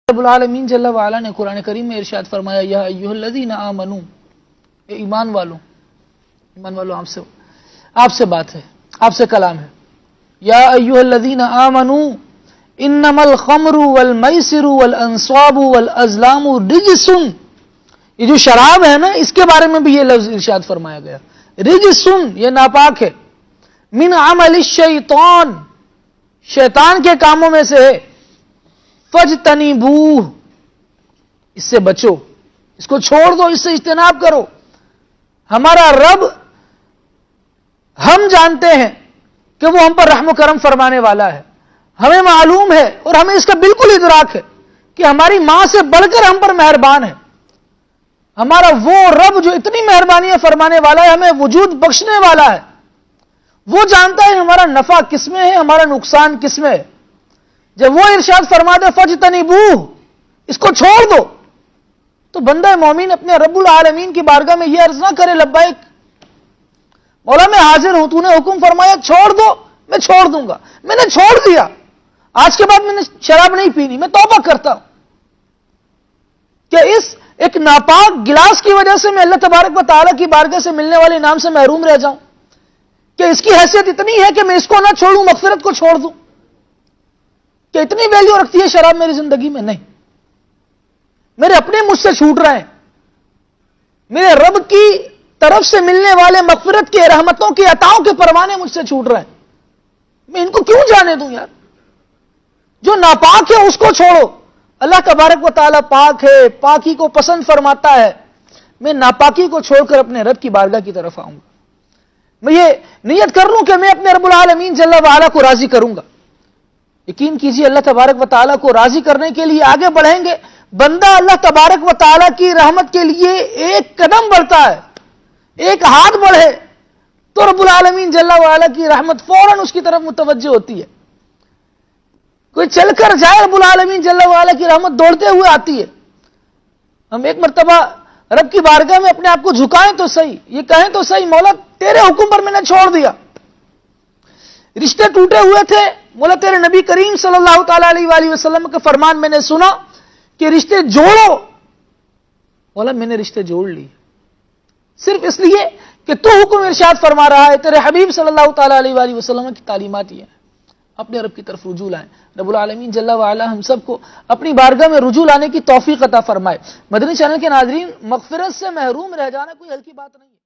رب العالمین جل وعلا نے قرآن کریم میں ارشاد فرمایا یا ایھا الذین آمنو، اے ایمان والوں آپ سے بات ہے، آپ سے کلام ہے. یا ایھا الذین آمنو انما الخمر والمیسر والانصاب والازلام رجس. یہ جو شراب ہے نا، اس کے بارے میں بھی یہ لفظ ارشاد فرمایا گیا، رجس، یہ ناپاک ہے، من عمل الشیطان، شیطان کے کاموں میں سے ہے، فاجتنبوہ، اس سے بچو، اس کو چھوڑ دو، اس سے اجتناب کرو. ہمارا رب ہم جانتے ہیں کہ وہ ہم پر رحم و کرم فرمانے والا ہے، ہمیں معلوم ہے اور ہمیں اس کا بالکل ادراک ہے کہ ہماری ماں سے بڑھ کر ہم پر مہربان ہے. ہمارا وہ رب جو اتنی مہربانیاں فرمانے والا ہے، ہمیں وجود بخشنے والا ہے، وہ جانتا ہے ہمارا نفع کس میں ہے، ہمارا نقصان کس میں ہے. جب وہ ارشاد فرما دے فاجتنبوہ، اس کو چھوڑ دو، تو بندہ مومن اپنے رب العالمین کی بارگاہ میں یہ عرض نہ کرے لبیک مولا میں حاضر ہوں، تو نے حکم فرمایا چھوڑ دو، میں چھوڑ دوں گا، میں نے چھوڑ دیا، آج کے بعد میں نے شراب نہیں پینی، میں توبہ کرتا ہوں. کہ اس ایک ناپاک گلاس کی وجہ سے میں اللہ تبارک و تعالیٰ کی بارگاہ سے ملنے والے انعام سے محروم رہ جاؤں؟ کہ اس کی حیثیت اتنی ہے کہ میں اس کو نہ چھوڑوں، مغفرت کو چھوڑ دوں؟ کہ اتنی ویلیو رکھتی ہے شراب میری زندگی میں؟ نہیں، میرے اپنے مجھ سے چھوٹ رہے ہیں، میرے رب کی طرف سے ملنے والے مغفرت کے، رحمتوں کے، عطاؤں کے پروانے مجھ سے چھوٹ رہے ہیں، میں ان کو کیوں جانے دوں یار؟ جو ناپاک ہے اس کو چھوڑو. اللہ تبارک و تعالیٰ پاک ہے، پاکی کو پسند فرماتا ہے، میں ناپاکی کو چھوڑ کر اپنے رب کی بارگاہ کی طرف آؤں گا. میں یہ نیت کر لوں کہ میں اپنے رب العالمین جل وعلا کو راضی کروں گا. یقین کیجیے اللہ تبارک و تعالیٰ کو راضی کرنے کے لیے آگے بڑھیں گے، بندہ اللہ تبارک و تعالیٰ کی رحمت کے لیے ایک قدم بڑھتا ہے، ایک ہاتھ بڑھے تو رب العالمین جل وعلا کی رحمت فوراً اس کی طرف متوجہ ہوتی ہے. کوئی چل کر جائے رب العالمین جل وعلا کی رحمت دوڑتے ہوئے آتی ہے. ہم ایک مرتبہ رب کی بارگاہ میں اپنے آپ کو جھکائیں تو صحیح، یہ کہیں تو صحیح مولا تیرے حکم پر میں نے چھوڑ دیا، رشتے ٹوٹے ہوئے تھے، مولا تیرے نبی کریم صلی اللہ تعالیٰ علیہ وآلہ وسلم کا فرمان میں نے سنا کہ رشتے جوڑو، مولا میں نے رشتے جوڑ لیے، صرف اس لیے کہ تو حکم ارشاد فرما رہا ہے، تیرے حبیب صلی اللہ تعالیٰ علیہ وآلہ وسلم کی تعلیمات یہ ہیں. اپنے رب کی طرف رجوع لائیں. رب العالمین جل وعلا ہم سب کو اپنی بارگاہ میں رجوع لانے کی توفیق عطا فرمائے. مدنی چینل کے ناظرین، مغفرت سے محروم رہ جانا کوئی ہلکی بات نہیں ہے.